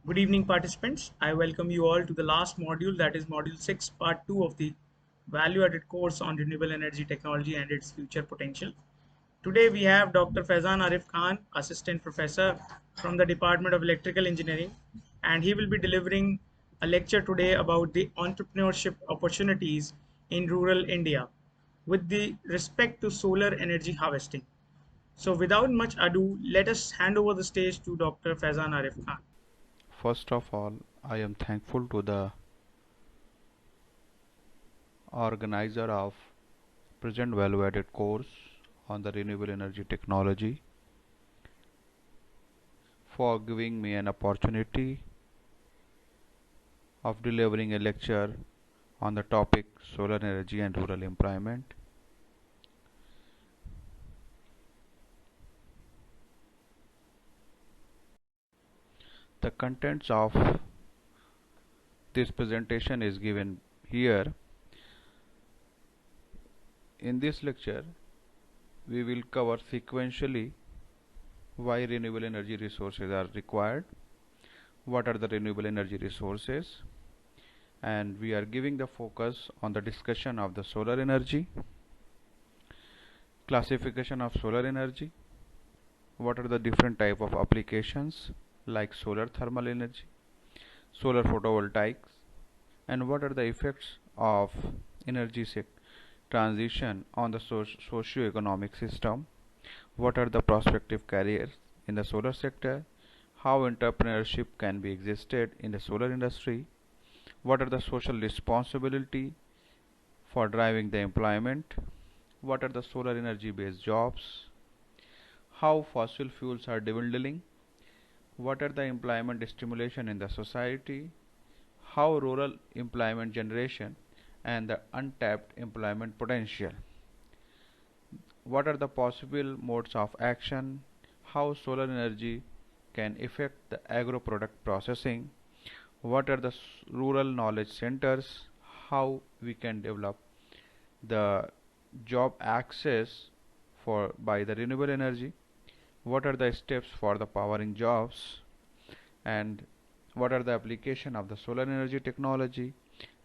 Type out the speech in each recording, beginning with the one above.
Good evening, participants. I welcome you all to the last module, that is Module 6, Part 2 of the Value Added course on Renewable Energy Technology and its Future Potential. Today, we have Dr. Faizan Arif Khan, Assistant Professor from the Department of Electrical Engineering, and he will be delivering a lecture today about the entrepreneurship opportunities in rural India with the respect to solar energy harvesting. So, without much ado, let us hand over the stage to Dr. Faizan Arif Khan. First of all, I am thankful to the organizer of present value added course on the renewable energy technology for giving me an opportunity of delivering a lecture on the topic solar energy and rural employment. The contents of this presentation is given here. In this lecture, we will cover sequentially why renewable energy resources are required, what are the renewable energy resources, and we are giving the focus on the discussion of the solar energy, classification of solar energy, what are the different type of applications like solar thermal energy, solar photovoltaics, and what are the effects of energy transition on the socio-economic system, what are the prospective careers in the solar sector, how entrepreneurship can be existed in the solar industry, what are the social responsibility for driving the employment, what are the solar energy based jobs, how fossil fuels are dwindling, what are the employment stimulation in the society, how rural employment generation and the untapped employment potential, what are the possible modes of action, how solar energy can affect the agro product processing, what are the rural knowledge centers, how we can develop the job access for by the renewable energy, what are the steps for the powering jobs, and what are the application of the solar energy technology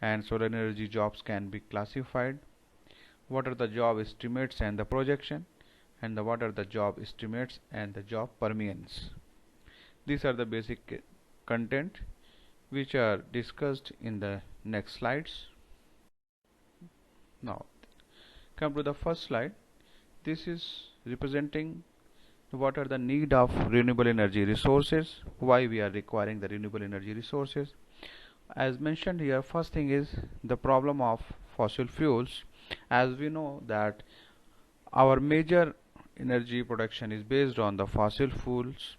and solar energy jobs can be classified, what are the job estimates and the projection, and what are the job estimates and the job permanence. These are the basic content which are discussed in the next slides. Now come to the first slide. This is representing what are the need of renewable energy resources, why we are requiring the renewable energy resources. As mentioned here, first thing is the problem of fossil fuels. As we know that our major energy production is based on the fossil fuels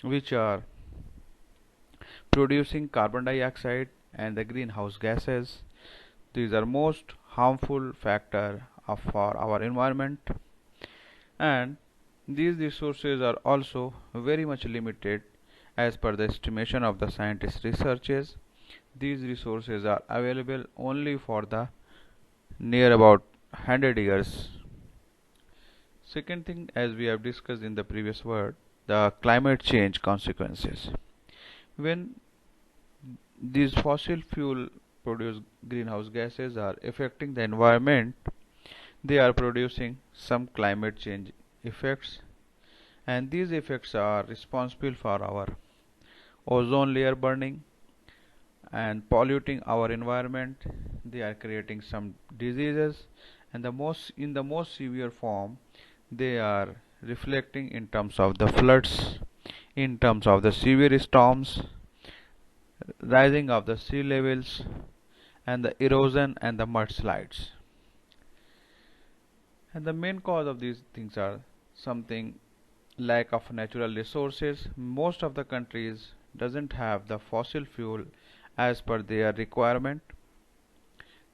which are producing carbon dioxide and the greenhouse gases. These are most harmful factor for our environment, and these resources are also very much limited as per the estimation of the scientist researches. These resources are available only for the near about 100 years. Second thing, as we have discussed in the previous word, the climate change consequences. When these fossil fuel produced greenhouse gases are affecting the environment, they are producing some climate change effects, and these effects are responsible for our ozone layer burning and polluting our environment. They are creating some diseases, and the most severe form they are reflecting in terms of the floods, in terms of the severe storms, rising of the sea levels, and the erosion and the mudslides. And the main cause of these things are something lack of natural resources. Most of the countries doesn't have the fossil fuel as per their requirement.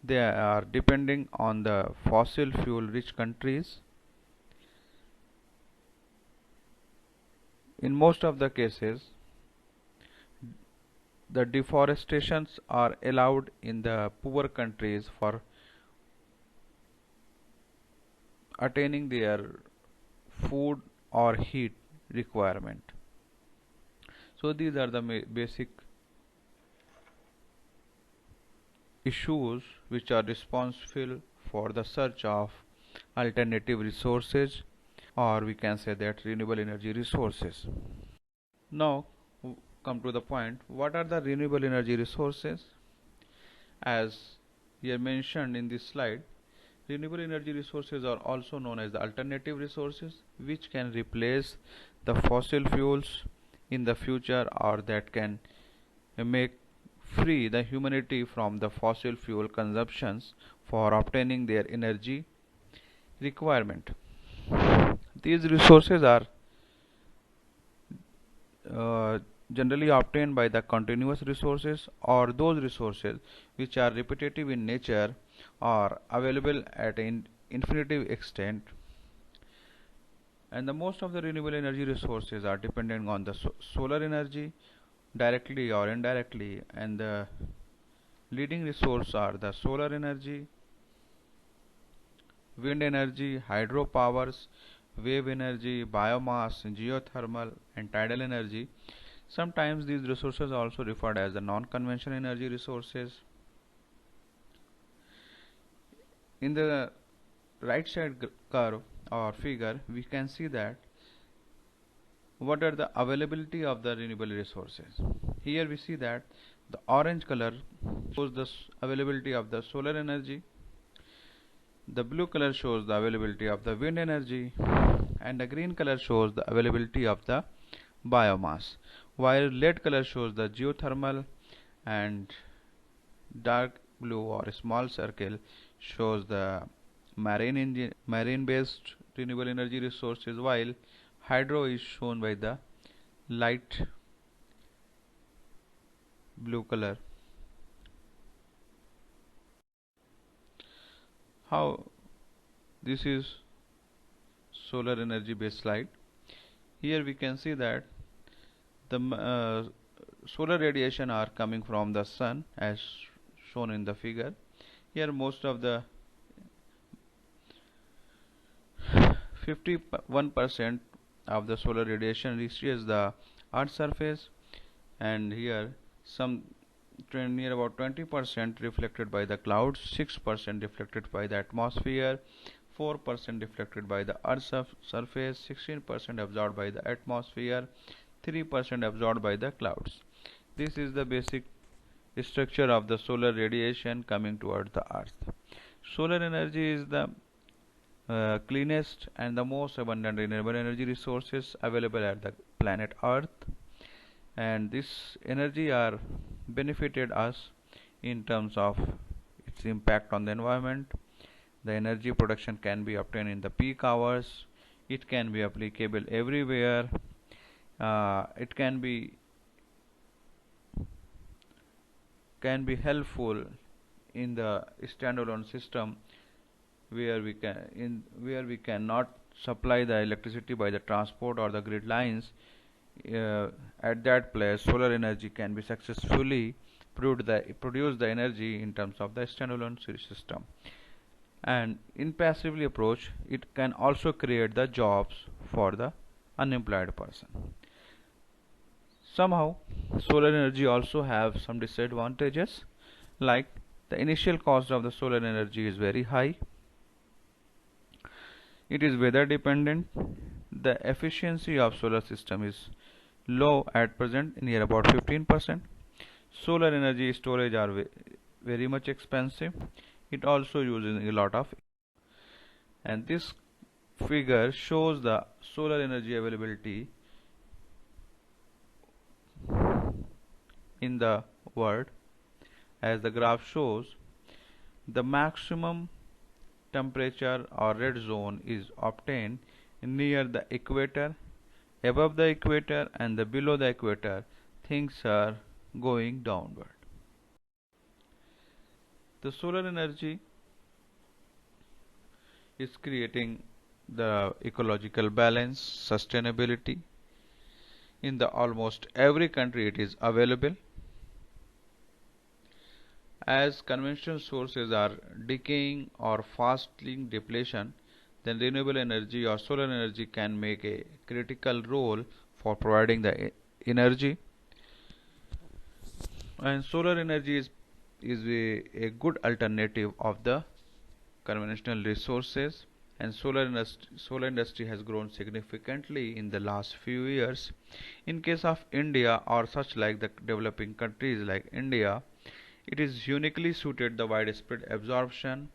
They are depending on the fossil fuel rich countries. In most of the cases, the deforestations are allowed in the poor countries for attaining their food or heat requirement. So these are the basic issues which are responsible for the search of alternative resources, or we can say that renewable energy resources. Now come to the point, what are the renewable energy resources? As here mentioned in this slide, renewable energy resources are also known as the alternative resources which can replace the fossil fuels in the future, or that can make free the humanity from the fossil fuel consumptions for obtaining their energy requirement. These resources are uh, generally obtained by the continuous resources, or those resources which are repetitive in nature or available at an infinitive extent. And the most of the renewable energy resources are dependent on the solar energy directly or indirectly, and the leading resources are the solar energy, wind energy, hydropowers, wave energy, biomass, geothermal, and tidal energy. Sometimes these resources are also referred as the non-conventional energy resources. In the right side curve or figure, we can see that what are the availability of the renewable resources. Here we see that the orange color shows the availability of the solar energy, the blue color shows the availability of the wind energy, and the green color shows the availability of the biomass, while red color shows the geothermal, and dark blue or small circle shows the marine based renewable energy resources, while hydro is shown by the light blue color. How this is solar energy based slide. Here we can see that the solar radiation are coming from the sun as shown in the figure. Here most of the 51% of the solar radiation reaches the earth's surface, and here some near about 20% reflected by the clouds, 6% reflected by the atmosphere, 4% reflected by the earth's surface, 16% absorbed by the atmosphere, 3% absorbed by the clouds. This is the basic structure of the solar radiation coming towards the earth. Solar energy is the cleanest and the most abundant renewable energy resources available at the planet earth, and this energy are benefited us in terms of its impact on the environment. The energy production can be obtained in the peak hours, it can be applicable everywhere, it can be helpful in the standalone system where we cannot supply the electricity by the transport or the grid lines. At that place solar energy can be successfully produce the energy in terms of the standalone system. And in passively approach, it can also create the jobs for the unemployed person. Somehow solar energy also have some disadvantages, like the initial cost of the solar energy is very high, it is weather dependent, the efficiency of solar system is low at present, near about 15%. Solar energy storage are very much expensive, it also uses a lot of, and this figure shows the solar energy availability in the world. As the graph shows, the maximum temperature or red zone is obtained near the equator. Above the equator and below the equator, things are going downward. The solar energy is creating the ecological balance, sustainability. In the almost every country it is available. As conventional sources are decaying or fastly depletion, then renewable energy or solar energy can make a critical role for providing the energy. And solar energy is is a good alternative of the conventional resources, and solar industry has grown significantly in the last few years. In case of India or such like the developing countries like India, it is uniquely suited the widespread absorption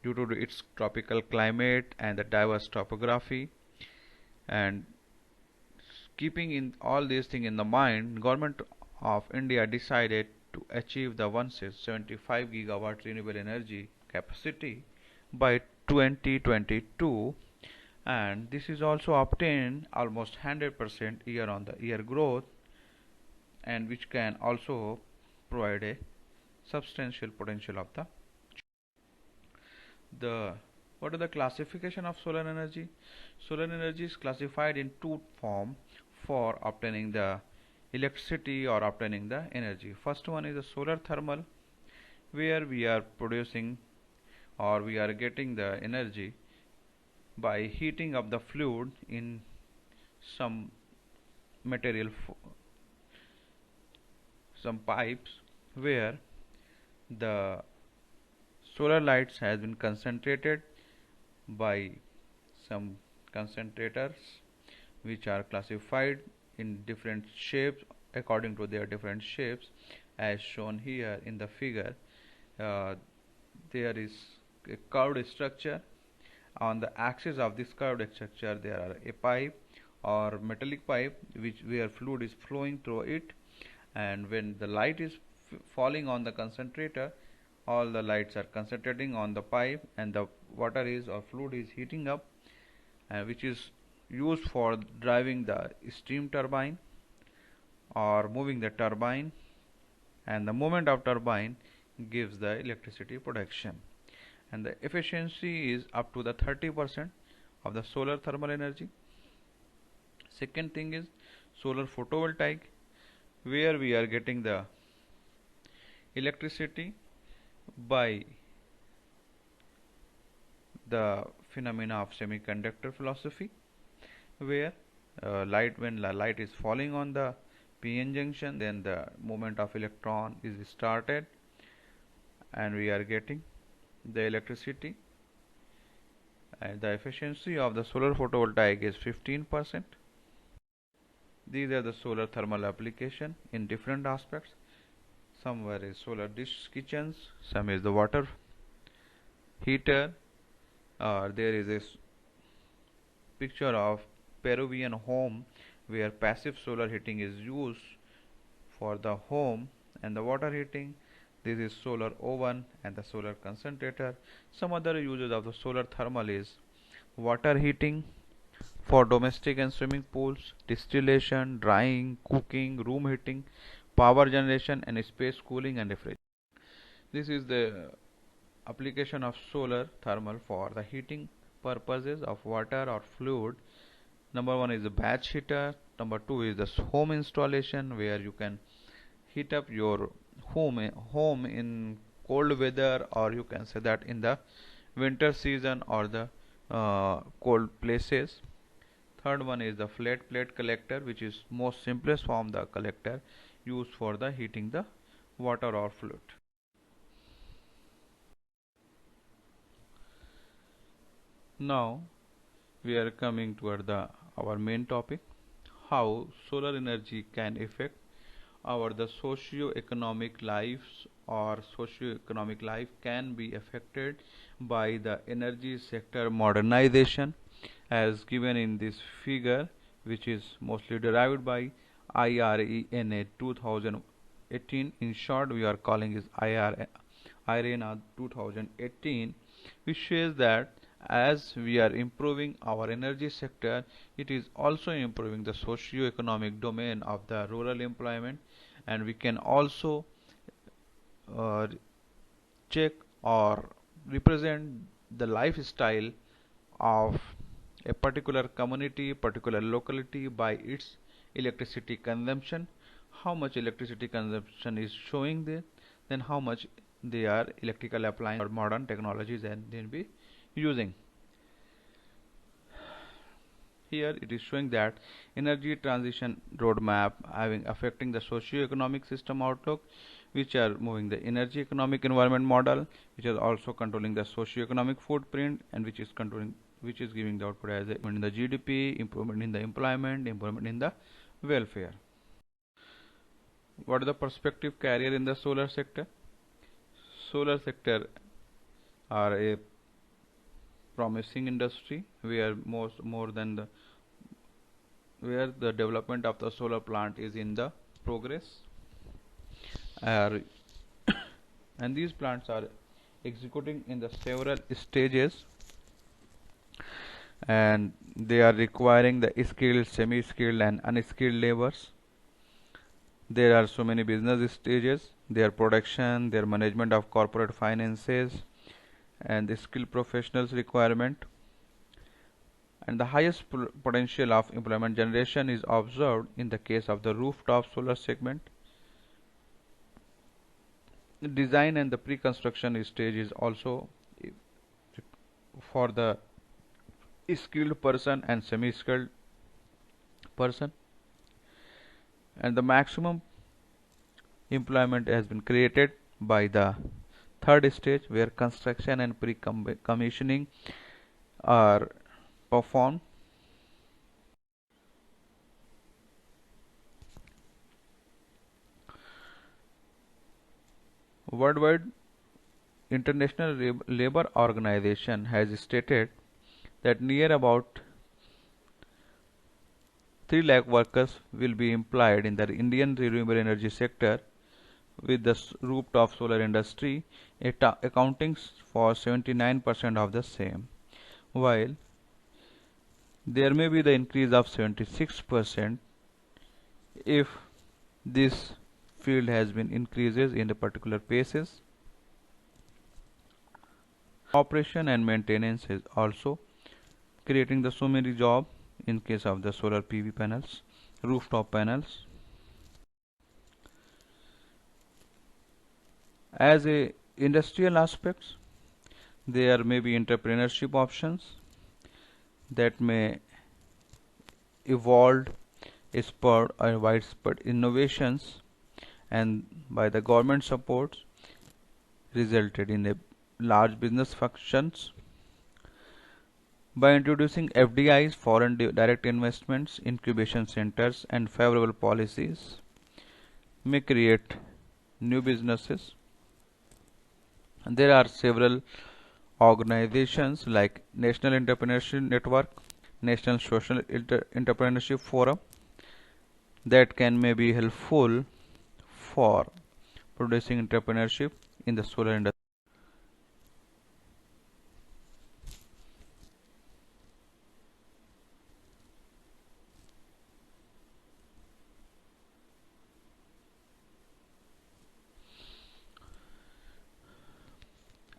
due to its tropical climate and the diverse topography. And keeping in all these things in the mind, government of India decided to achieve the 175 gigawatt renewable energy capacity by 2022, and this is also obtained almost 100% year on the year growth, and which can also provide a substantial potential of the what are the classification of solar energy. Solar energy is classified in two form for obtaining the electricity or obtaining the energy. First one is the solar thermal, where we are producing or we are getting the energy by heating up the fluid in some material, some pipes, where the solar lights has been concentrated by some concentrators which are classified in different shapes according to their different shapes, as shown here in the figure. uh, there is a curved structure. On the axis of this curved structure there are a pipe or metallic pipe which where fluid is flowing through it, and when the light is falling on the concentrator, all the lights are concentrating on the pipe, and the water is or fluid is heating up, which is used for driving the steam turbine or moving the turbine, and the movement of turbine gives the electricity production, and the efficiency is up to the 30% of the solar thermal energy. Second thing is solar photovoltaic, where we are getting the electricity by the phenomena of semiconductor philosophy, where light when the light is falling on the p-n junction, then the movement of electron is started and we are getting the electricity, and the efficiency of the solar photovoltaic is 15%. These are the solar thermal application in different aspects. Somewhere is solar dish kitchens, some is the water heater, or there is a picture of Peruvian home where passive solar heating is used for the home and the water heating. This is solar oven and the solar concentrator. Some other uses of the solar thermal is water heating for domestic and swimming pools, distillation, drying, cooking, room heating, power generation, and space cooling and refrigeration. This is the application of solar thermal for the heating purposes of water or fluid. Number one is the batch heater. Number two is the home installation, where you can heat up your home in cold weather, or you can say that in the winter season or the cold places. Third one is the flat plate collector, which is most simplest form the collector used for the heating the water or fluid. Now we are coming toward the our main topic, how solar energy can affect our the socio-economic lives, or socio-economic life can be affected by the energy sector modernization, as given in this figure, which is mostly derived by IRENA 2018. In short, we are calling is IRENA 2018, which shows that as we are improving our energy sector, it is also improving the socio-economic domain of the rural employment, and we can also uh, check or represent the lifestyle of a particular community, particular locality by its electricity consumption. How much electricity consumption is showing there, then how much they are electrical appliance or modern technologies and then be using. Here it is showing that energy transition roadmap having affecting the socio-economic system outlook, which are moving the energy economic environment model, which is also controlling the socio-economic footprint, and which is giving the output as a improvement in the GDP, improvement in the employment, improvement in the welfare. What is the perspective carrier in the solar sector? Solar sector are a promising industry where more than the where the development of the solar plant is in the progress, uh, and these plants are executing in the several stages, and they are requiring the skilled, semi-skilled and unskilled labors. There are so many business stages, their production, their management of corporate finances, and the skilled professionals requirement. And the highest potential of employment generation is observed in the case of the rooftop solar segment. The design and the pre-construction stage is also for the skilled person and semi-skilled person, and the maximum employment has been created by the third stage where construction and pre-commissioning are performed. Worldwide International Labour Organization has stated that near about 3 lakh workers will be employed in the Indian renewable energy sector, with the rooftop solar industry accounting for 79% of the same, while there may be the increase of 76% if this field has been increases in the particular paces. Operation and maintenance is also creating the so many job in case of the solar PV panels, rooftop panels. As a industrial aspects, there may be entrepreneurship options that may evolve, spur widespread innovations, and by the government supports resulted in a large business functions. By introducing FDIs, foreign direct investments, incubation centers, and favorable policies may create new businesses. And there are several organizations like National Entrepreneurship Network, National Social Entrepreneurship Forum that can may be helpful for producing entrepreneurship in the solar industry.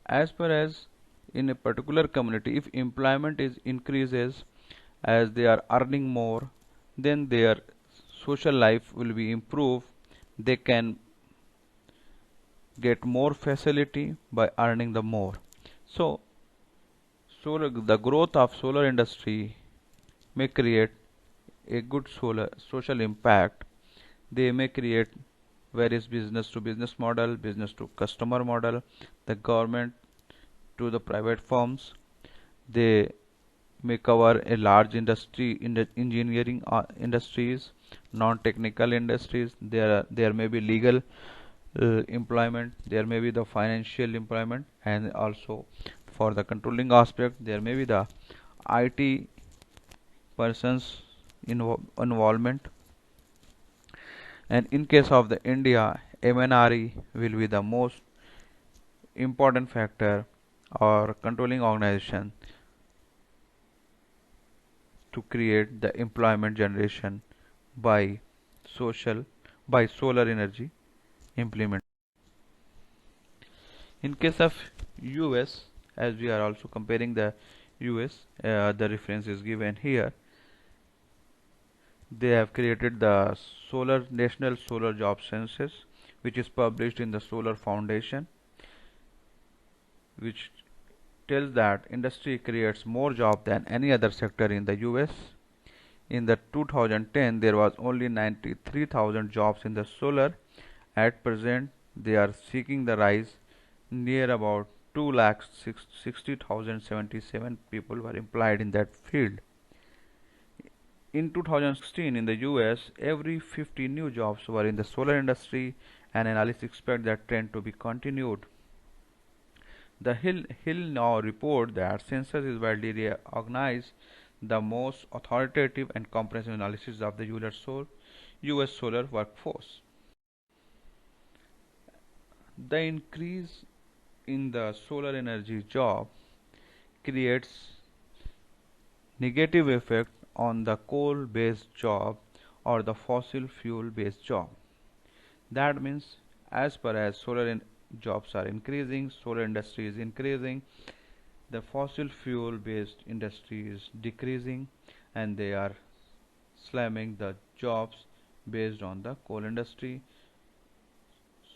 As far as in a particular community, if employment is increases as they are earning more, then their social life will be improved. They can get more facility by earning the more. So the growth of solar industry may create a good solar social impact. They may create various business to business model, business to customer model, the government to the private firms. They may cover a large industry in the engineering industries, non-technical industries. There may be legal employment, there may be the financial employment, and also for the controlling aspect there may be the IT persons involvement. And in case of the India, MNRE will be the most important factor or controlling organization to create the employment generation by social by solar energy implement. In case of US, as we are also comparing the US, the reference is given here. They have created the solar national solar job census, which is published in the Solar Foundation, which tells that industry creates more job than any other sector in the US. In the 2010, there was only 93,000 jobs in the solar. At present, they are seeking the rise. Near about 2,60,077 people were employed in that field. In 2016, in the US, every 50 new jobs were in the solar industry, and analysts expect that trend to be continued. The Hill now report that census is widely recognized the most authoritative and comprehensive analysis of the US solar workforce. The increase in the solar energy job creates negative effect on the coal based job or the fossil fuel based job. That means as per as jobs are increasing, solar industry is increasing, the fossil fuel based industry is decreasing, and they are slamming the jobs based on the coal industry.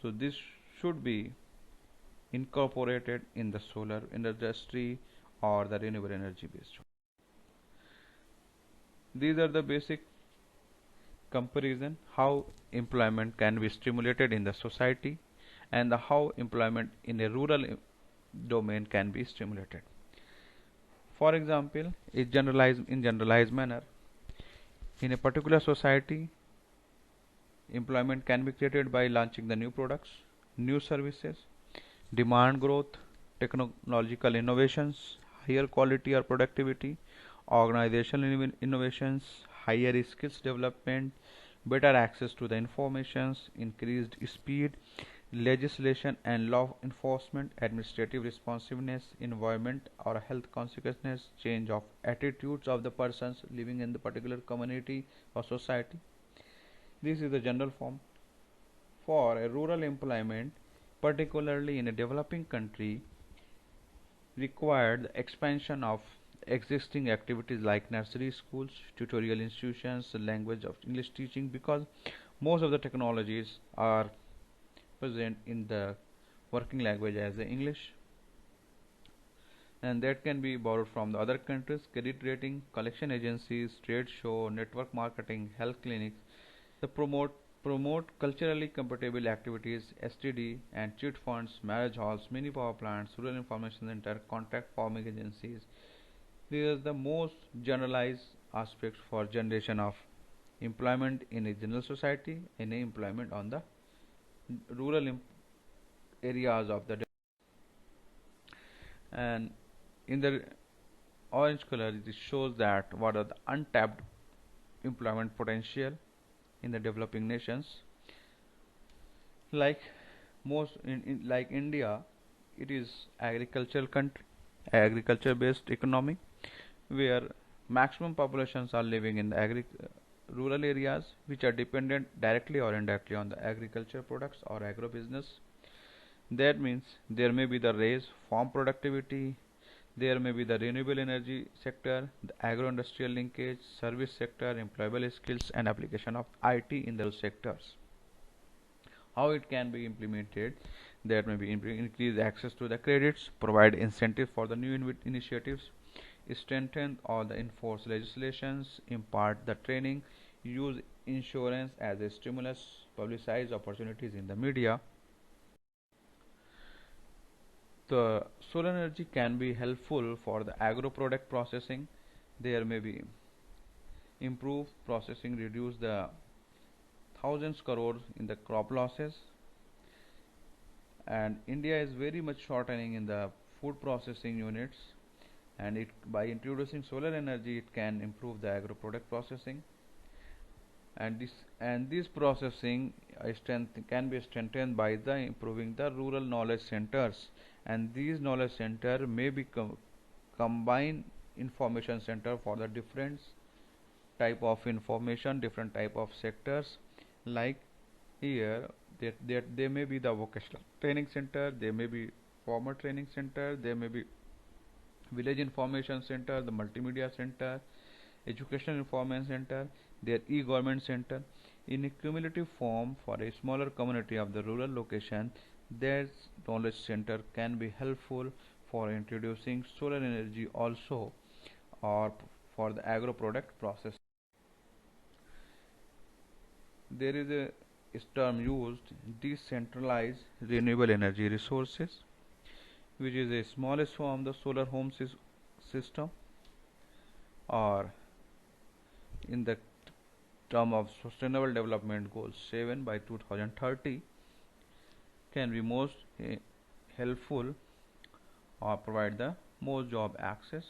So this should be incorporated in the solar industry or the renewable energy based job. These are the basic comparison how employment can be stimulated in the society and how employment in a rural domain can be stimulated. For example, in generalized manner, in a particular society, employment can be created by launching the new products, new services, demand growth, technological innovations, higher quality or productivity, organizational innovations, higher skills development, better access to the informations, increased speed, legislation and law enforcement, administrative responsiveness, environment or health consequences, change of attitudes of the persons living in the particular community or society. This is the general form. For a rural employment, particularly in a developing country, required the expansion of existing activities like nursery schools, tutorial institutions, language of English teaching, because most of the technologies are present in the working language as the English, and that can be borrowed from the other countries. Credit rating, collection agencies, trade show, network marketing, health clinics, the promote culturally compatible activities, STD and chit funds, marriage halls, mini power plants, rural information center, contract farming agencies. These are the most generalized aspects for generation of employment in a general society, and employment on the rural areas of the. And in the orange color, it shows that what are the untapped employment potential in the developing nations. Like like India, it is agricultural country, agriculture based economy, where maximum populations are living in the rural areas, which are dependent directly or indirectly on the agriculture products or agro business. That means there may be the raise farm productivity, there may be the renewable energy sector, the agro-industrial linkage, service sector, employable skills, and application of IT in those sectors. How it can be implemented? There may be increase access to the credits, provide incentives for the new initiatives, strengthen or the enforce legislations, impart the training, use insurance as a stimulus, publicize opportunities in the media. The solar energy can be helpful for the agro product processing. There may be improve processing, reduce the thousands crores in the crop losses, and India is very much shortening in the food processing units, and it by introducing solar energy it can improve the agro product processing, and this processing strength can be strengthened by the improving the rural knowledge centers, and these knowledge center may be combine information center for the different type of information, different type of sectors. Like here, there may be the vocational training center, there may be farmer training center, there may be village information center, the multimedia center, educational information center, their e-government center. In a cumulative form, for a smaller community of the rural location, their knowledge center can be helpful for introducing solar energy also, or for the agro product process. there is a term used, decentralized renewable energy resources, which is the smallest form of the solar home system, or in the term of sustainable development goal 7 by 2030, can be most helpful or provide the most job access.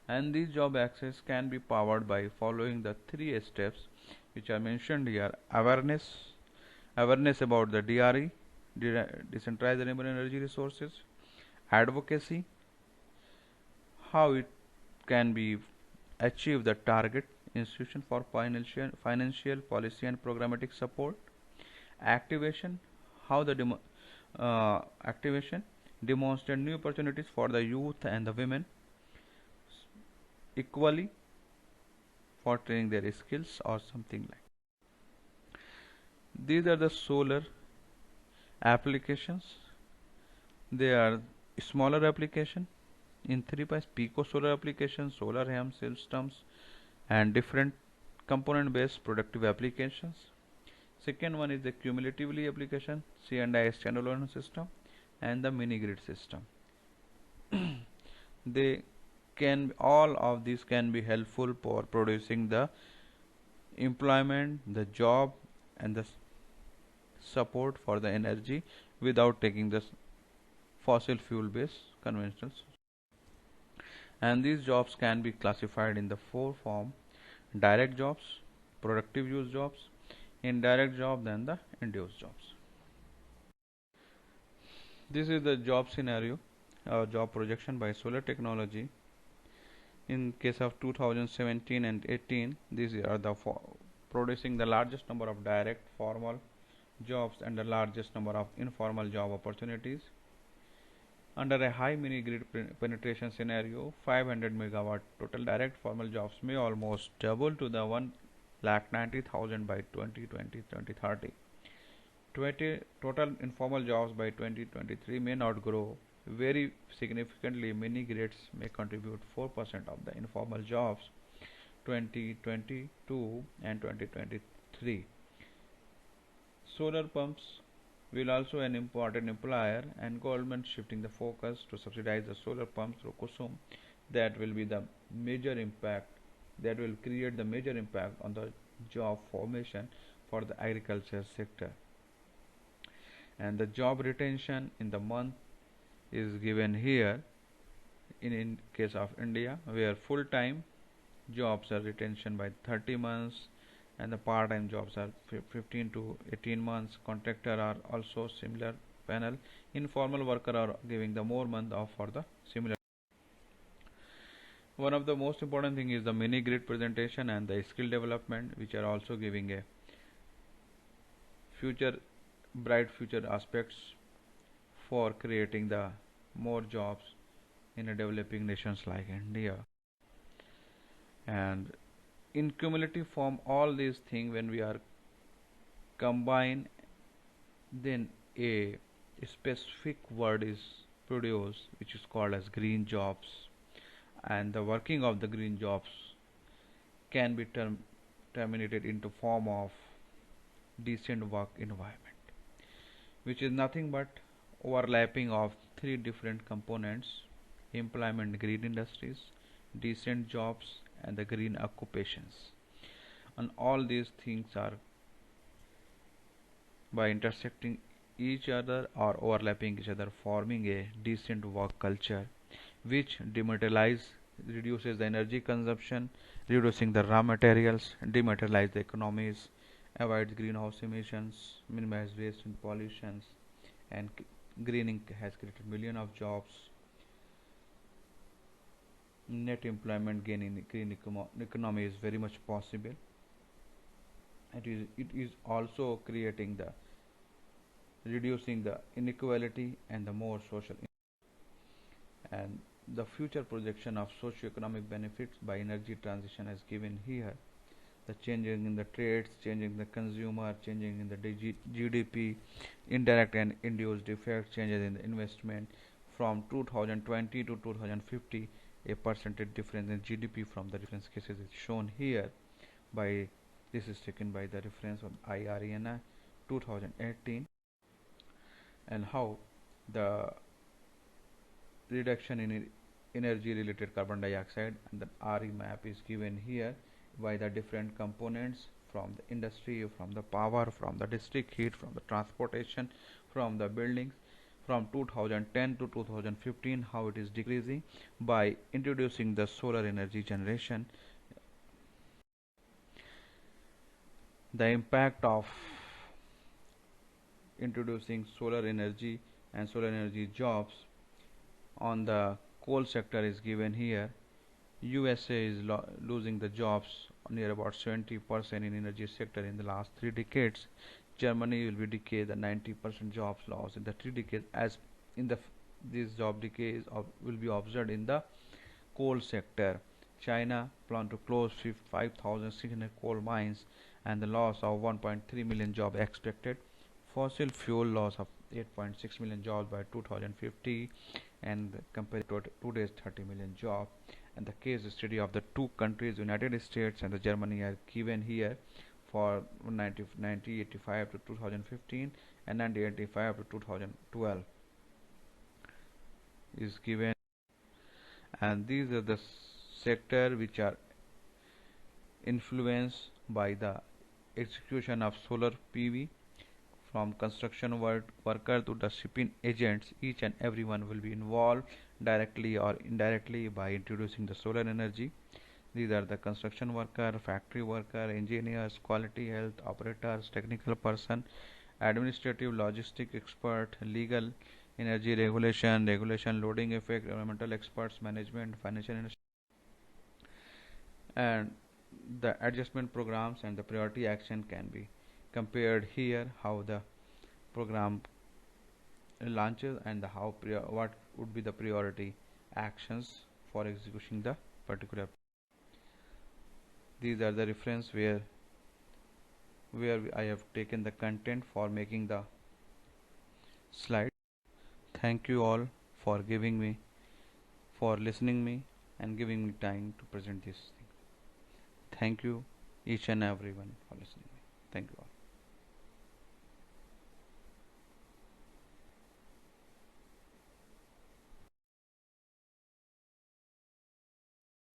And this job access can be powered by following the three steps which are mentioned here: awareness about the DRE, decentralized renewable energy resources; advocacy, how it can be achieve the target institution for financial policy and programmatic support; activation, how the activation demonstrate new opportunities for the youth and the women equally for training their skills or something like. These are the solar applications. They are smaller application in 3 pies: pico solar applications, solar ham systems, and different component based productive applications. Second one is the cumulatively application, C&I standalone system, and the mini grid system. They can, all of these can be helpful for producing the employment, the job, and the support for the energy without taking the fossil fuel based conventional. And these jobs can be classified in the four form: direct jobs, productive use jobs, indirect jobs, and the induced jobs. This is the job scenario, job projection by solar technology. In case of 2017 and 18, these are the producing the largest number of direct formal jobs and the largest number of informal job opportunities. Under a high mini grid penetration scenario, 500 megawatt total direct formal jobs may almost double to the 1,90,000 by 2020-2030. Total informal jobs by 2023 may not grow very significantly. Mini grids may contribute 4% of the informal jobs 2022 and 2023. Solar pumps will also an important employer, and government shifting the focus to subsidize the solar pumps through Kusum. That will be the major impact, that will create the major impact on the job formation for the agriculture sector. And the job retention in the month is given here in case of India, where full-time jobs are retention by 30 months and the part-time jobs are 15 to 18 months. Contractor are also similar panel. Informal worker are giving the more month off for the similar. One of the most important thing is the mini grid presentation and the skill development, which are also giving a future bright future aspects for creating the more jobs in a developing nations like India. And in cumulative form, all these things when we are combined, then a specific word is produced which is called as green jobs, and the working of the green jobs can be terminated into form of decent work environment, which is nothing but overlapping of three different components: employment, green industries, decent jobs, and the green occupations. And all these things are by intersecting each other or overlapping each other, forming a decent work culture, which reduces the energy consumption, reducing the raw materials, dematerialize the economies, avoids greenhouse emissions, minimize waste and pollutions, and greening has created millions of jobs. Net employment gain in the green economy is very much possible. It is also creating the reducing the inequality and the more social. And the future projection of socio-economic benefits by energy transition is given here: the changing in the trades, changing the consumer, changing in the GDP, indirect and induced effects, changes in the investment from 2020 to 2050. A percentage difference in GDP from the different cases is shown here by This is taken by the reference of IRENA 2018, and how the reduction in energy related carbon dioxide, and the RE map is given here by the different components from the industry, from the power, from the district heat, from the transportation, from the buildings, from 2010 to 2015, how it is decreasing by introducing the solar energy generation. The impact of introducing solar energy and solar energy jobs on the coal sector is given here. USA is losing the jobs near about 70% in energy sector in the last 3 decades. Germany will be decay the 90% jobs lost in the 3 decades, as in the these job decays will be observed in the coal sector. China plan to close 5,600 coal mines and the loss of 1.3 million jobs expected. Fossil fuel loss of 8.6 million jobs by 2050, and compared to today's 30 million jobs. And the case study of the two countries, United States and the Germany, are given here for 1985 to 2015 and 1985 to 2012 is given. And these are the sector which are influenced by the execution of solar PV, from construction worker to the shipping agents. Each and everyone will be involved directly or indirectly by introducing the solar energy. These are the construction worker, factory worker, engineers, quality health operators, technical person, administrative logistic expert, legal, energy regulation, loading effect, environmental experts, management, financial, and the adjustment programs and the priority action can be compared here, how the program launches and what would be the priority actions for executing the particular. These are the reference where I have taken the content for making the slide. Thank you all for giving me, for listening me and giving me time to present this thing. Thank you each and everyone for listening me. Thank you all.